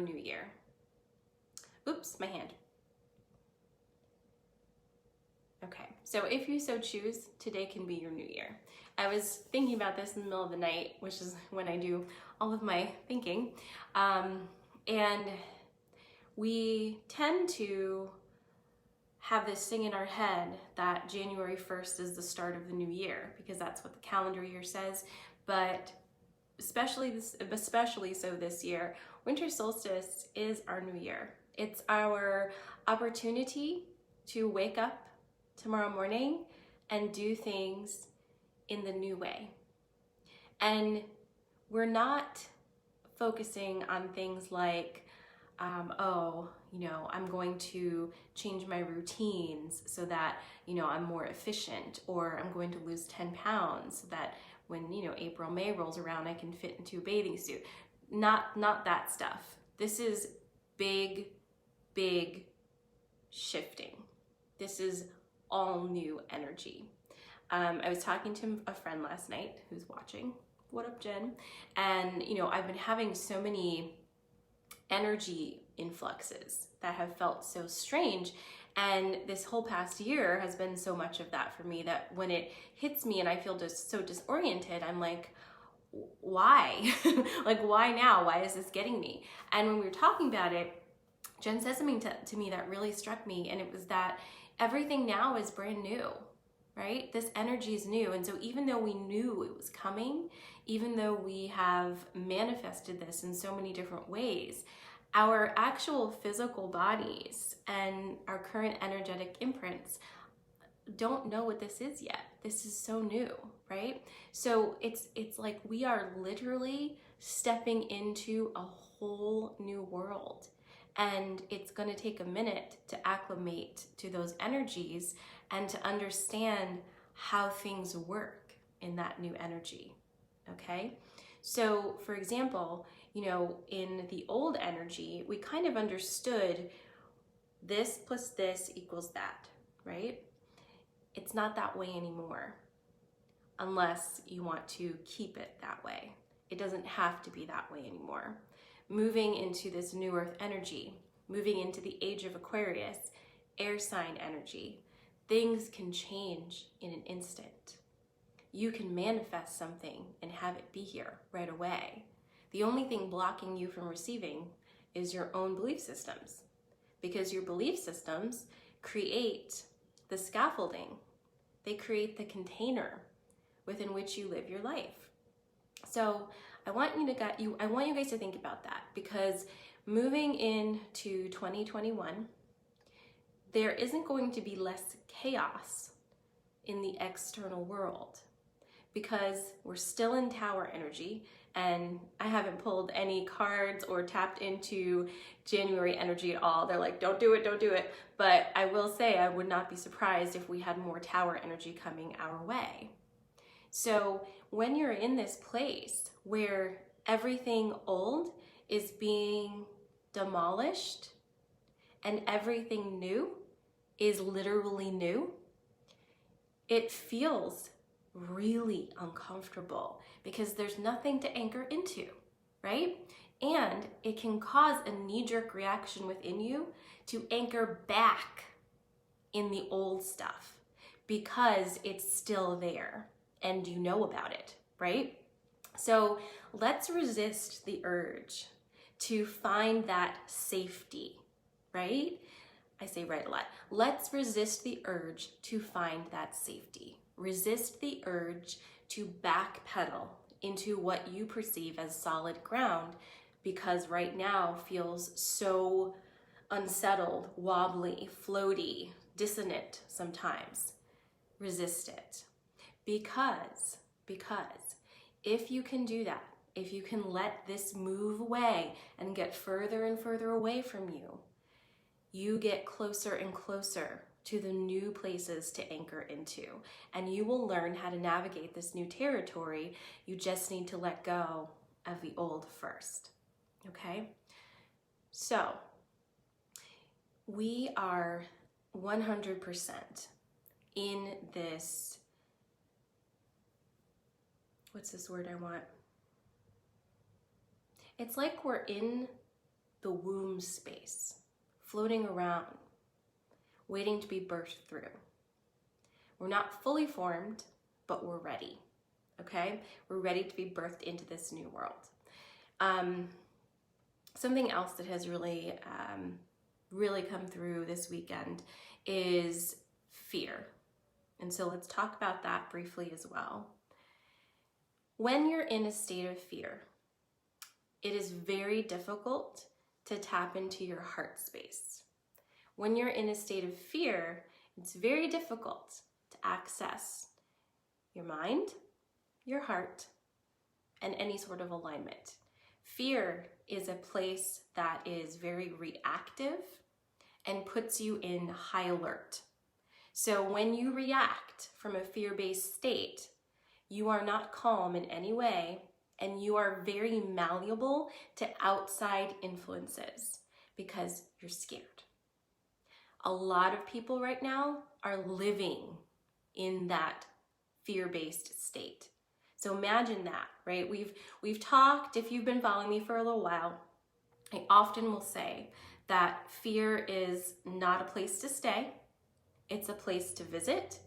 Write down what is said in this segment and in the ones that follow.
New year. Oops, my hand. Okay, so if you so choose, today can be your new year. I was thinking about this in the middle of the night, which is when I do all of my thinking. And we tend to have this thing in our head that January 1st is the start of the new year, because that's what the calendar year says. But especially so this year, winter solstice is our new year. It's our opportunity to wake up tomorrow morning and do things in the new way. And we're not focusing on things like, I'm going to change my routines so that, I'm more efficient, or I'm going to lose 10 pounds so that when, April, May rolls around, I can fit into a bathing suit. Not that stuff. This is big shifting. This is all new energy. I was talking to a friend last night who's watching. What up, Jen? And, I've been having so many energy influxes that have felt so strange. And this whole past year has been so much of that for me that when it hits me and I feel just so disoriented, I'm like, why? Like, why now? Why is this getting me? And when we were talking about it, Jen said something to me that really struck me, and it was that everything now is brand new, right? This energy is new. And so even though we knew it was coming, even though we have manifested this in so many different ways, our actual physical bodies and our current energetic imprints don't know what this is yet. This is so new, right? So it's like we are literally stepping into a whole new world. And it's going to take a minute to acclimate to those energies and to understand how things work in that new energy, okay? So, for example, in the old energy, we kind of understood this plus this equals that, right? It's not that way anymore, unless you want to keep it that way. It doesn't have to be that way anymore. Moving into this new earth energy, moving into the age of Aquarius, air sign energy, things can change in an instant. You can manifest something and have it be here right away. The only thing blocking you from receiving is your own belief systems, because your belief systems create the scaffolding. They create the container within which you live your life. So I want you guys to think about that, because moving into 2021, there isn't going to be less chaos in the external world, because we're still in tower energy, and I haven't pulled any cards or tapped into January energy at all. They're like, don't do it. But I will say I would not be surprised if we had more tower energy coming our way. So when you're in this place where everything old is being demolished and everything new is literally new, it feels really uncomfortable because there's nothing to anchor into, right? And it can cause a knee-jerk reaction within you to anchor back in the old stuff because it's still there and you know about it, right? So let's resist the urge to find that safety, right? I say right a lot. Let's resist the urge to find that safety. Resist the urge to backpedal into what you perceive as solid ground, because right now feels so unsettled, wobbly, floaty, dissonant sometimes. Resist it. Because if you can do that, if you can let this move away and get further and further away from you, you get closer and closer to the new places to anchor into, and you will learn how to navigate this new territory. You just need to let go of the old first, okay? So we are 100% in this, what's this word I want? It's like we're in the womb space, floating around, waiting to be birthed through. We're not fully formed, but we're ready, okay? We're ready to be birthed into this new world. Something else that has really come through this weekend is fear. And so let's talk about that briefly as well. When you're in a state of fear, it is very difficult to tap into your heart space. When you're in a state of fear, it's very difficult to access your mind, your heart, and any sort of alignment. Fear is a place that is very reactive and puts you in high alert. So when you react from a fear-based state, you are not calm in any way, and you are very malleable to outside influences because you're scared. A lot of people right now are living in that fear-based state. So imagine that, right? We've talked, if you've been following me for a little while, I often will say that fear is not a place to stay. It's a place to visit,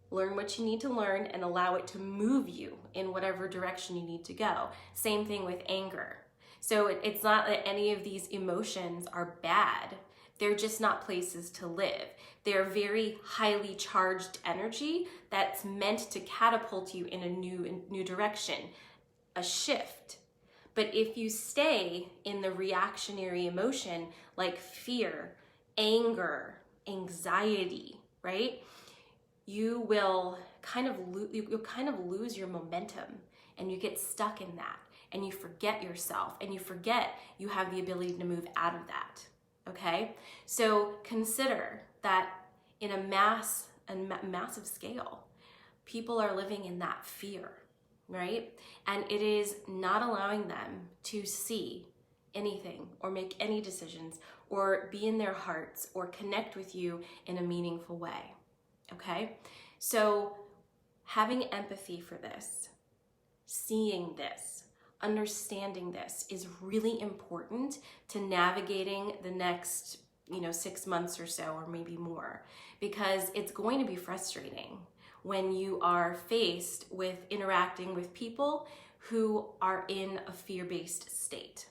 learn what you need to learn, and allow it to move you in whatever direction you need to go. Same thing with anger. So it's not that any of these emotions are bad. They're just not places to live. They're very highly charged energy that's meant to catapult you in a new direction, a shift. But if you stay in the reactionary emotion like fear, anger, anxiety, right? You will kind of lose your momentum, and you get stuck in that, and you forget yourself, and you forget you have the ability to move out of that. Okay? So consider that in a massive scale, people are living in that fear, right? And it is not allowing them to see anything or make any decisions or be in their hearts or connect with you in a meaningful way, okay? So having empathy for this, seeing this, understanding this is really important to navigating the next 6 months or so, or maybe more, because it's going to be frustrating when you are faced with interacting with people who are in a fear-based state.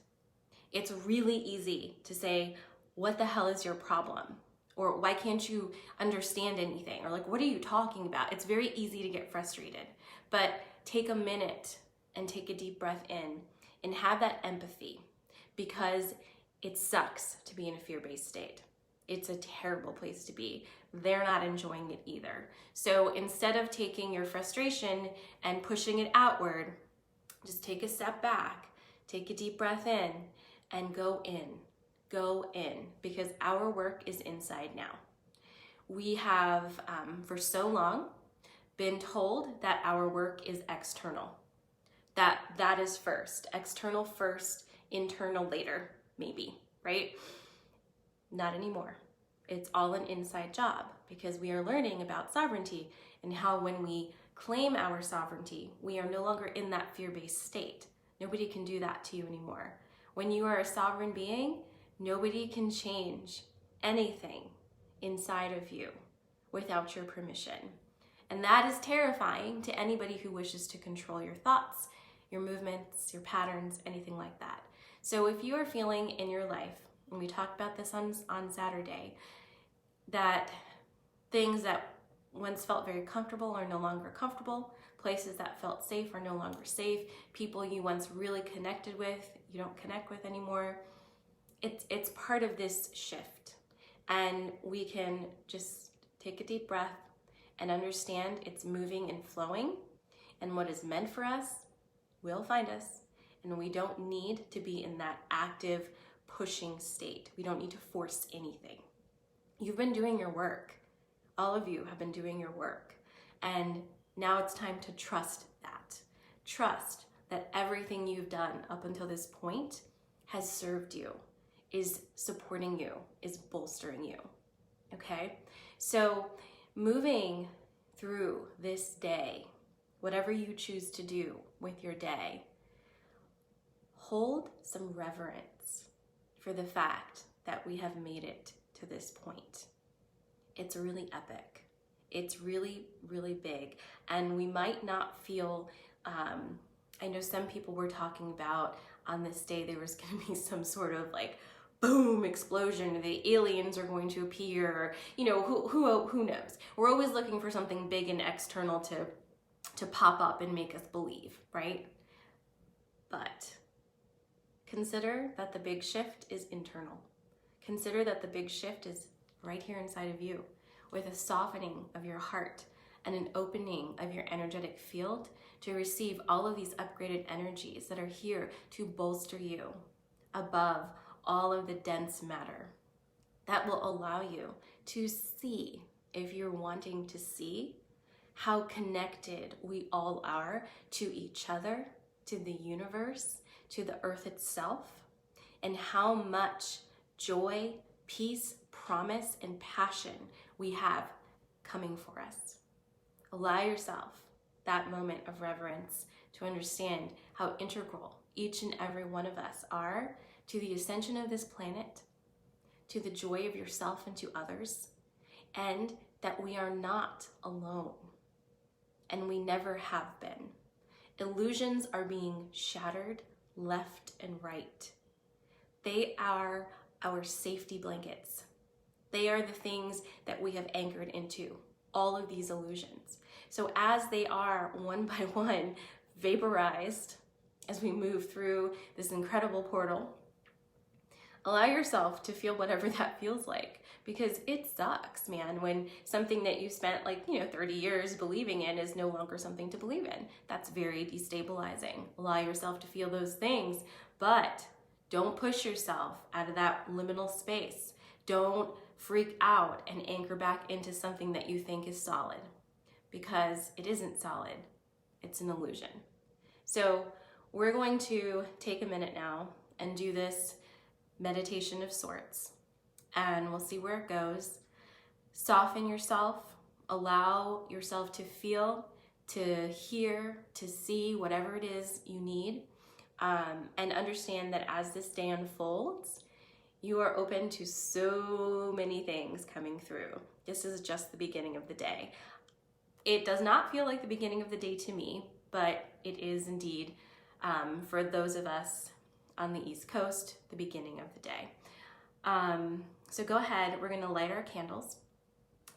It's really easy to say, what the hell is your problem? Or why can't you understand anything? Or like, what are you talking about? It's very easy to get frustrated, but take a minute and take a deep breath in and have that empathy, because it sucks to be in a fear-based state. It's a terrible place to be. They're not enjoying it either. So instead of taking your frustration and pushing it outward, just take a step back, take a deep breath in, and go in, because our work is inside now. We have, for so long, been told that our work is external. That is first. External first, internal later, maybe, right? Not anymore. It's all an inside job, because we are learning about sovereignty and how when we claim our sovereignty, we are no longer in that fear-based state. Nobody can do that to you anymore. When you are a sovereign being, nobody can change anything inside of you without your permission. And that is terrifying to anybody who wishes to control your thoughts, your movements, your patterns, anything like that. So if you are feeling in your life, and we talked about this on Saturday, that things that once felt very comfortable are no longer comfortable, places that felt safe are no longer safe, people you once really connected with, you don't connect with anymore, it's part of this shift. And we can just take a deep breath and understand it's moving and flowing, and what is meant for us will find us, and we don't need to be in that active pushing state. We don't need to force anything. You've been doing your work. All of you have been doing your work, and now it's time to trust that. Trust that everything you've done up until this point has served you, is supporting you, is bolstering you, okay? So moving through this day, whatever you choose to do with your day, hold some reverence for the fact that we have made it to this point. It's really epic. It's really, really big. And we might not feel, I know some people were talking about on this day there was going to be some sort of like boom explosion, the aliens are going to appear, you know, who knows. We're always looking for something big and external to pop up and make us believe, right? But consider that the big shift is internal. Consider that the big shift is right here inside of you, with a softening of your heart and an opening of your energetic field to receive all of these upgraded energies that are here to bolster you above all of the dense matter. That will allow you to see, if you're wanting to see, how connected we all are to each other, to the universe, to the earth itself, and how much joy, peace, promise, and passion we have coming for us. Allow yourself that moment of reverence to understand how integral each and every one of us are to the ascension of this planet, to the joy of yourself and to others, and that we are not alone, and we never have been. Illusions are being shattered left and right. They are our safety blankets. They are the things that we have anchored into, all of these illusions. So as they are one by one vaporized, as we move through this incredible portal, allow yourself to feel whatever that feels like, because it sucks, man, when something that you spent 30 years believing in is no longer something to believe in. That's very destabilizing. Allow yourself to feel those things, but don't push yourself out of that liminal space. Don't freak out and anchor back into something that you think is solid, because it isn't solid. It's an illusion. So we're going to take a minute now and do this meditation of sorts, and we'll see where it goes. Soften yourself, allow yourself to feel, to hear, to see whatever it is you need, and understand that as this day unfolds, you are open to so many things coming through. This is just the beginning of the day. It does not feel like the beginning of the day to me, but it is indeed, for those of us on the East Coast, the beginning of the day. So go ahead, we're gonna light our candles.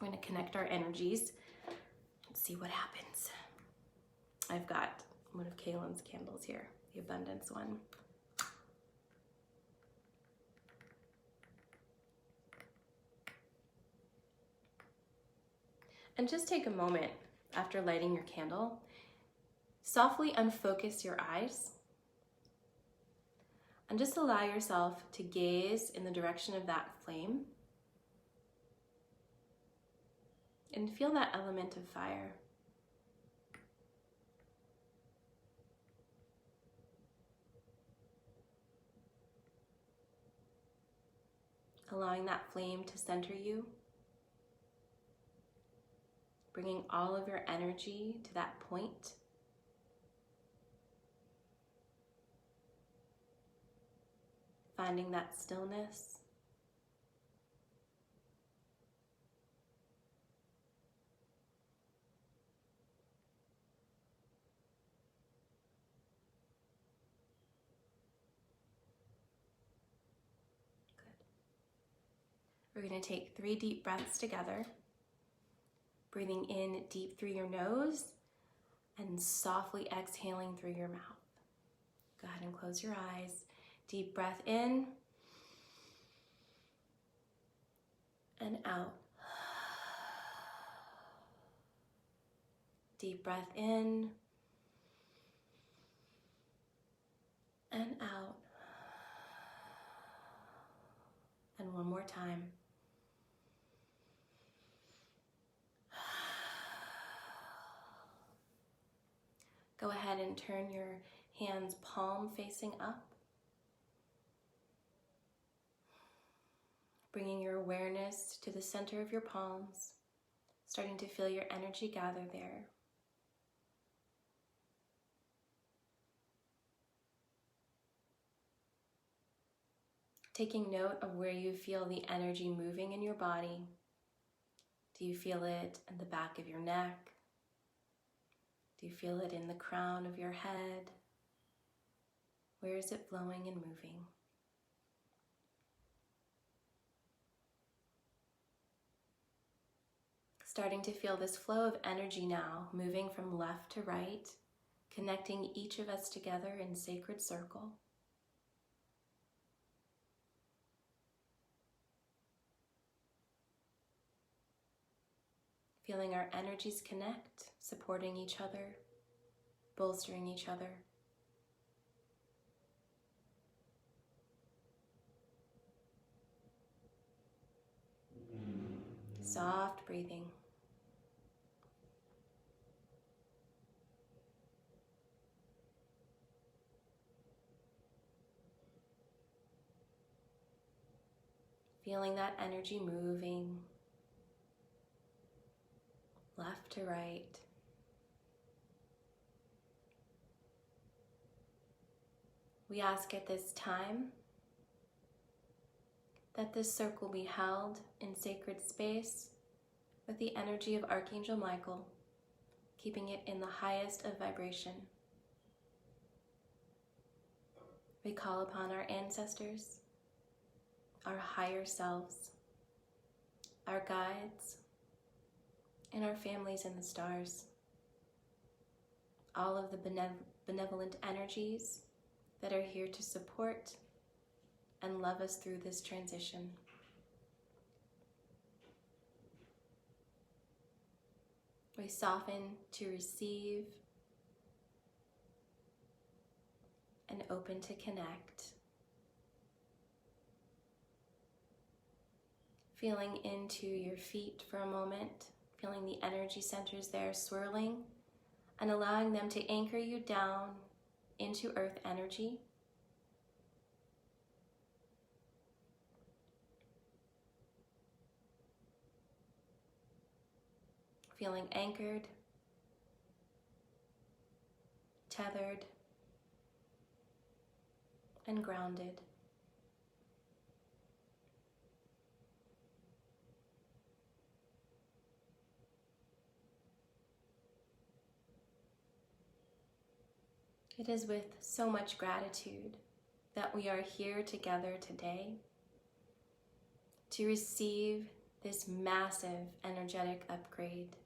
We're gonna connect our energies and see what happens. I've got one of Kaylin's candles here, the abundance one. And just take a moment after lighting your candle, softly unfocus your eyes, and just allow yourself to gaze in the direction of that flame and feel that element of fire. Allowing that flame to center you, bringing all of your energy to that point. Finding that stillness. Good. We're going to take 3 deep breaths together. Breathing in deep through your nose and softly exhaling through your mouth. Go ahead and close your eyes. Deep breath in and out. Deep breath in and out. And one more time. Go ahead and turn your hands palm facing up. Bringing your awareness to the center of your palms, starting to feel your energy gather there. Taking note of where you feel the energy moving in your body. Do you feel it in the back of your neck? Do you feel it in the crown of your head? Where is it flowing and moving? Starting to feel this flow of energy now, moving from left to right, connecting each of us together in sacred circle. Feeling our energies connect, supporting each other, bolstering each other. Soft breathing. Feeling that energy moving left to right. We ask at this time that this circle be held in sacred space with the energy of Archangel Michael, keeping it in the highest of vibration. We call upon our ancestors, our higher selves, our guides, and our families in the stars. All of the benevolent energies that are here to support and love us through this transition. We soften to receive and open to connect. Feeling into your feet for a moment, feeling the energy centers there swirling and allowing them to anchor you down into earth energy. Feeling anchored, tethered, and grounded. It is with so much gratitude that we are here together today to receive this massive energetic upgrade.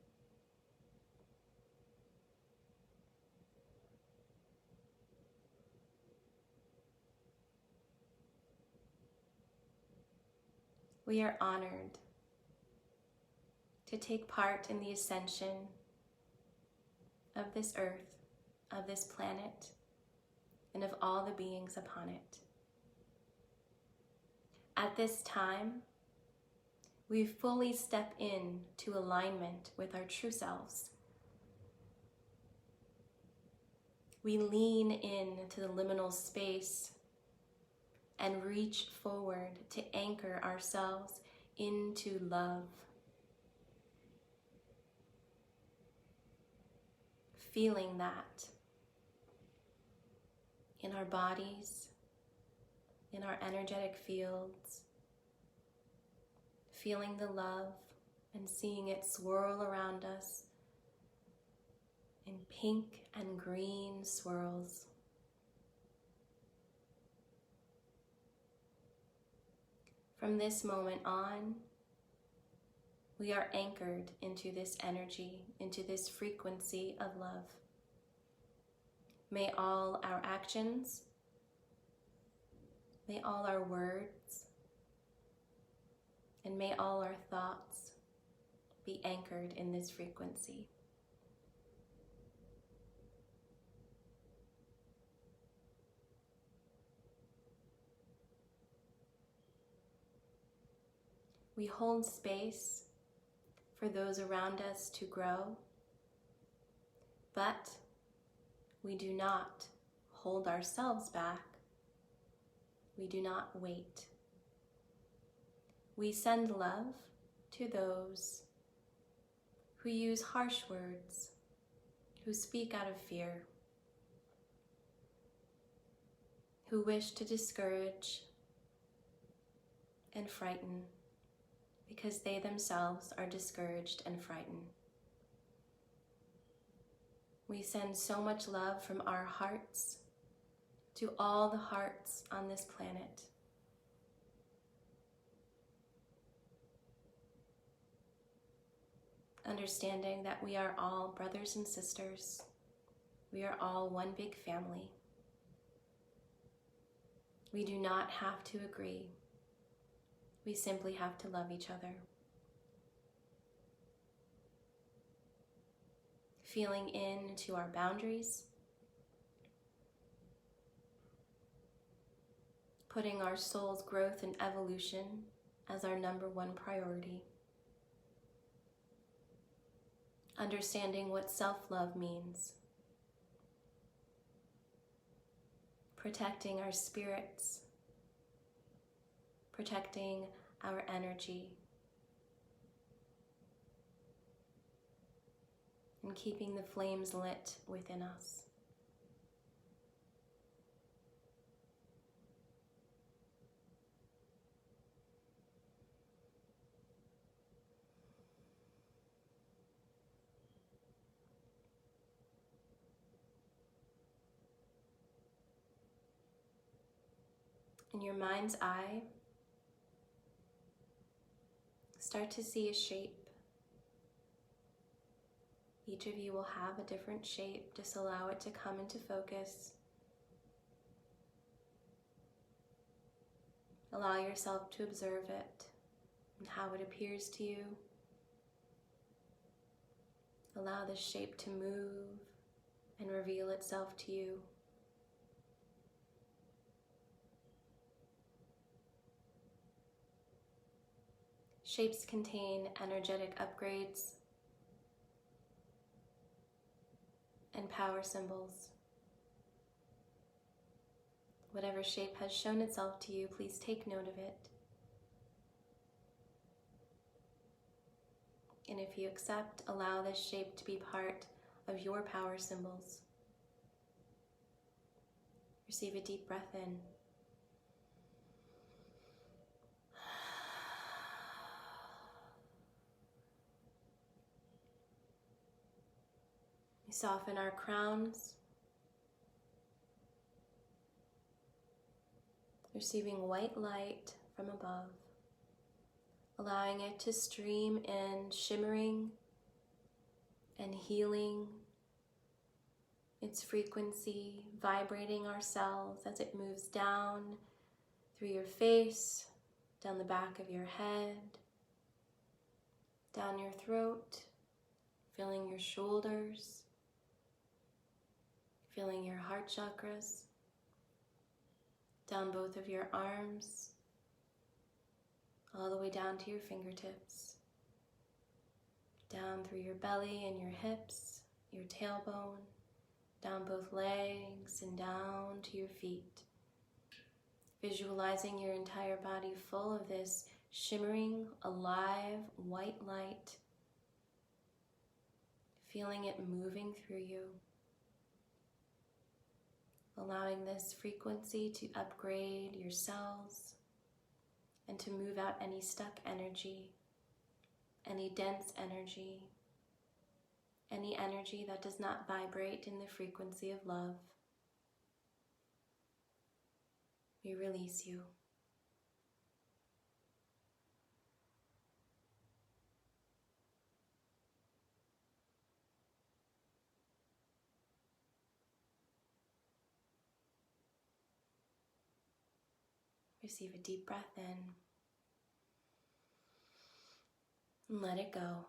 We are honored to take part in the ascension of this earth, of this planet, and of all the beings upon it. At this time, we fully step in to alignment with our true selves. We lean into the liminal space and reach forward to anchor ourselves into love. Feeling that in our bodies, in our energetic fields, feeling the love and seeing it swirl around us in pink and green swirls. From this moment on, we are anchored into this energy, into this frequency of love. May all our actions, may all our words, and may all our thoughts be anchored in this frequency. We hold space for those around us to grow, but we do not hold ourselves back. We do not wait. We send love to those who use harsh words, who speak out of fear, who wish to discourage, and frighten because they themselves are discouraged and frightened. We send so much love from our hearts to all the hearts on this planet. Understanding that we are all brothers and sisters. We are all one big family. We do not have to agree. We simply have to love each other. Feeling into our boundaries. Putting our soul's growth and evolution as our #1 priority. Understanding what self-love means. Protecting our spirits. Protecting our energy. And keeping the flames lit within us. In your mind's eye, start to see a shape. Each of you will have a different shape. Just allow it to come into focus. Allow yourself to observe it and how it appears to you. Allow the shape to move and reveal itself to you. Shapes contain energetic upgrades and power symbols. Whatever shape has shown itself to you, please take note of it. And if you accept, allow this shape to be part of your power symbols. Receive a deep breath in. We soften our crowns, receiving white light from above, allowing it to stream in, shimmering and healing its frequency, vibrating our cells as it moves down through your face, down the back of your head, down your throat, filling your shoulders, feeling your heart chakras, down both of your arms, all the way down to your fingertips, down through your belly and your hips, your tailbone, down both legs and down to your feet. Visualizing your entire body full of this shimmering, alive, white light, feeling it moving through you. Allowing this frequency to upgrade your cells and to move out any stuck energy, any dense energy, any energy that does not vibrate in the frequency of love. We release you. Receive a deep breath in and let it go.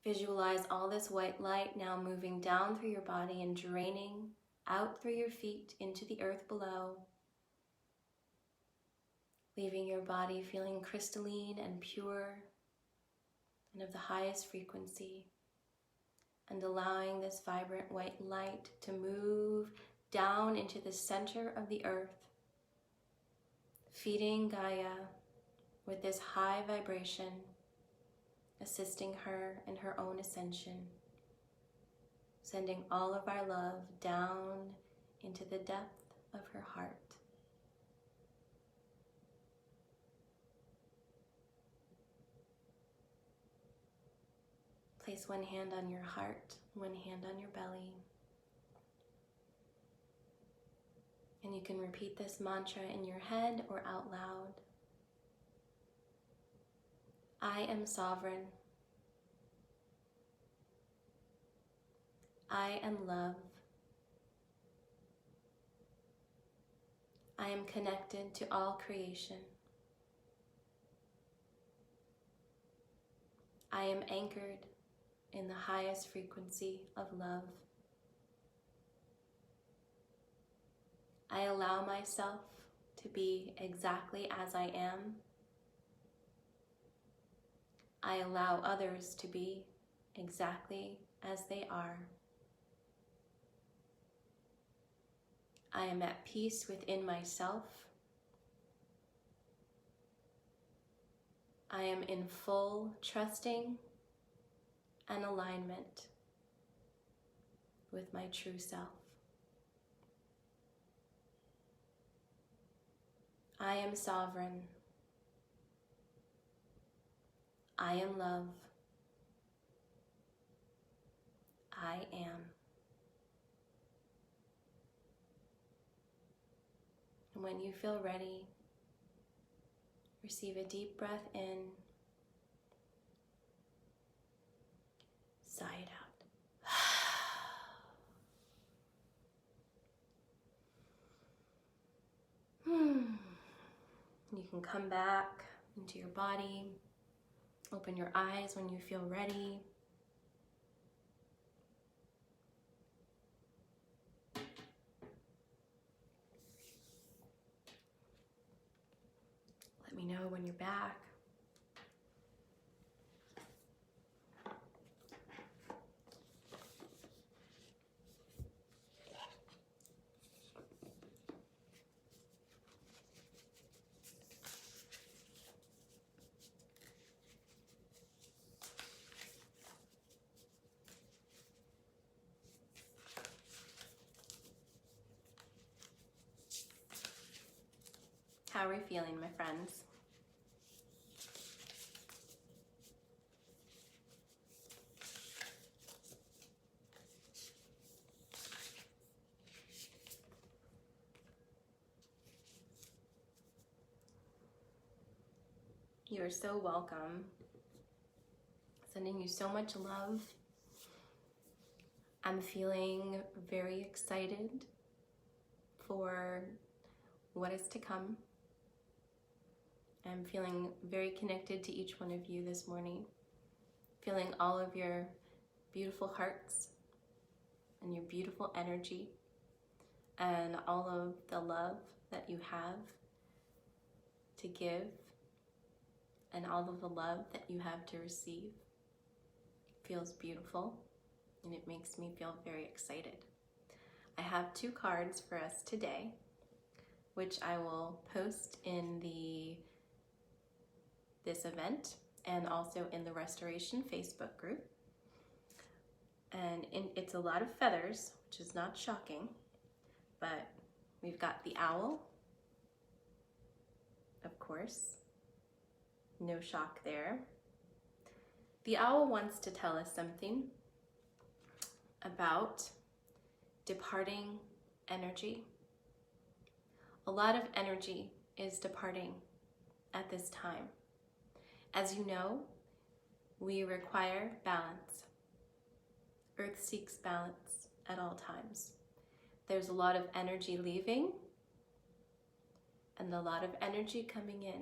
Visualize all this white light now moving down through your body and draining out through your feet into the earth below, leaving your body feeling crystalline and pure and of the highest frequency, and allowing this vibrant white light to move down into the center of the earth, feeding Gaia with this high vibration, assisting her in her own ascension, sending all of our love down into the depth of her heart. Place one hand on your heart, one hand on your belly. And you can repeat this mantra in your head or out loud. I am sovereign. I am love. I am connected to all creation. I am anchored in the highest frequency of love. I allow myself to be exactly as I am. I allow others to be exactly as they are. I am at peace within myself. I am in full trusting and alignment with my true self. I am sovereign. I am love. I am. And when you feel ready, receive a deep breath in, sigh it out. You can come back into your body, open your eyes when you feel ready. Let me know when you're back. How are we feeling, my friends? You are so welcome. Sending you so much love. I'm feeling very excited for what is to come. I'm feeling very connected to each one of you this morning. Feeling all of your beautiful hearts and your beautiful energy and all of the love that you have to give and all of the love that you have to receive. Feels beautiful and it makes me feel very excited. I have 2 cards for us today, which I will post in this event and also in the Restoration Facebook group. And it's a lot of feathers, which is not shocking, but we've got the owl, of course, no shock there. The owl wants to tell us something about departing energy. A lot of energy is departing at this time. As you know, we require balance. Earth seeks balance at all times. There's a lot of energy leaving and a lot of energy coming in.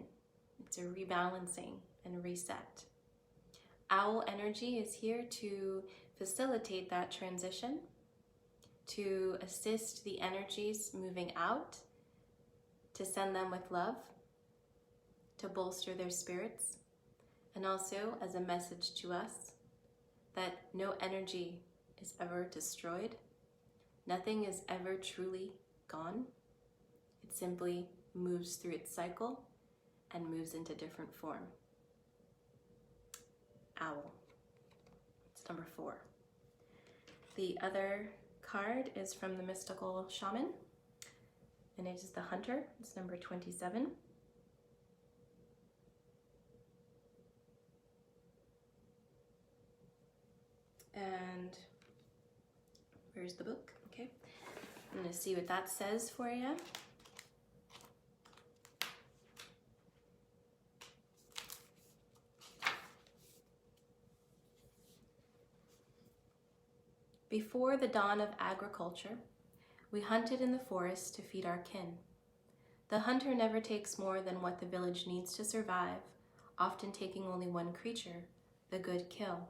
It's a rebalancing and a reset. Owl energy is here to facilitate that transition, to assist the energies moving out, to send them with love, to bolster their spirits, and also as a message to us that no energy is ever destroyed. Nothing is ever truly gone. It simply moves through its cycle and moves into different form. Owl. It's number 4. The other card is from the Mystical Shaman, and it is the Hunter. It's number 27. And where's the book? Okay, I'm gonna see what that says for you. Before the dawn of agriculture, we hunted in the forest to feed our kin. The hunter never takes more than what the village needs to survive, often taking only one creature, the good kill.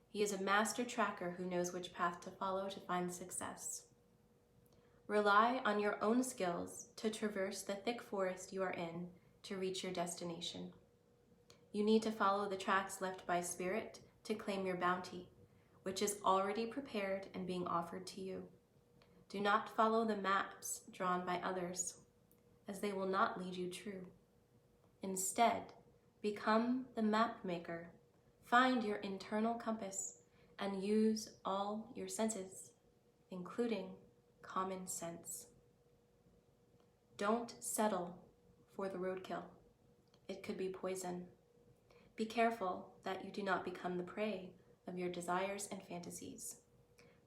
He is a master tracker who knows which path to follow to find success. Rely on your own skills to traverse the thick forest you are in to reach your destination. You need to follow the tracks left by spirit to claim your bounty, which is already prepared and being offered to you. Do not follow the maps drawn by others, as they will not lead you true. Instead, become the map maker. Find your internal compass and use all your senses, including common sense. Don't settle for the roadkill. It could be poison. Be careful that you do not become the prey of your desires and fantasies.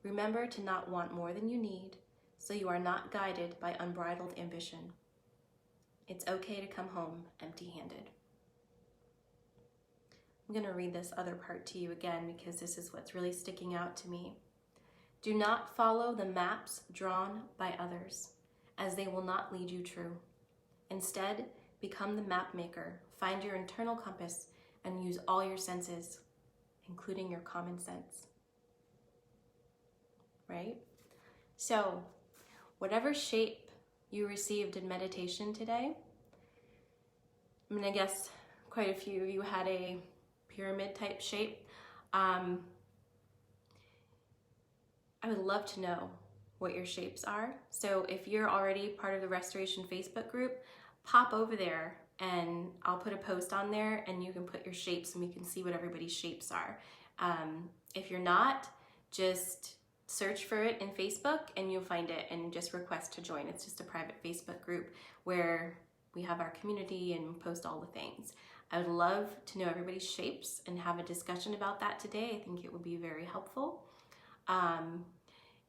Remember to not want more than you need, so you are not guided by unbridled ambition. It's okay to come home empty-handed. I'm going to read this other part to you again because this is what's really sticking out to me. Do not follow the maps drawn by others, as they will not lead you true. Instead, become the map maker, find your internal compass, and use all your senses, including your common sense. Right? So, whatever shape you received in meditation today, I mean, I guess quite a few of you had a pyramid type shape. I would love to know what your shapes are. So if you're already part of the Restoration Facebook group, pop over there and I'll put a post on there and you can put your shapes and we can see what everybody's shapes are. If you're not, just search for it in Facebook and you'll find it and just request to join. It's just a private Facebook group where we have our community and post all the things. I would love to know everybody's shapes and have a discussion about that today. I think it would be very helpful.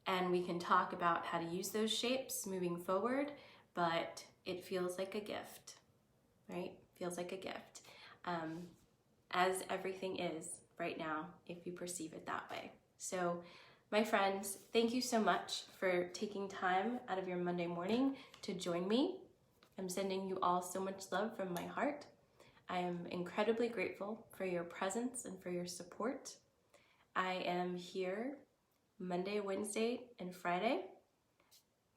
And we can talk about how to use those shapes moving forward, but it feels like a gift, right? Feels like a gift, as everything is right now, if you perceive it that way. So my friends, thank you so much for taking time out of your Monday morning to join me. I'm sending you all so much love from my heart. I am incredibly grateful for your presence and for your support. I am here Monday, Wednesday, and Friday,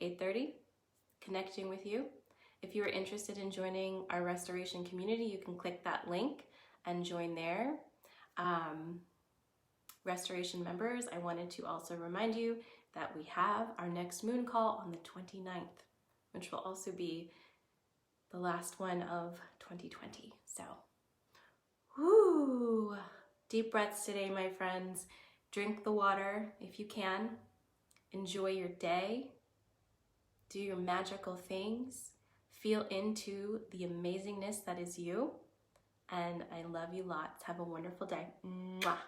8:30, connecting with you. If you are interested in joining our restoration community, you can click that link and join there. Restoration members, I wanted to also remind you that we have our next moon call on the 29th, which will also be the last one of 2020. So, whoo, deep breaths today, my friends. Drink the water if you can. Enjoy your day. Do your magical things. Feel into the amazingness that is you. And I love you lots. Have a wonderful day. Mwah.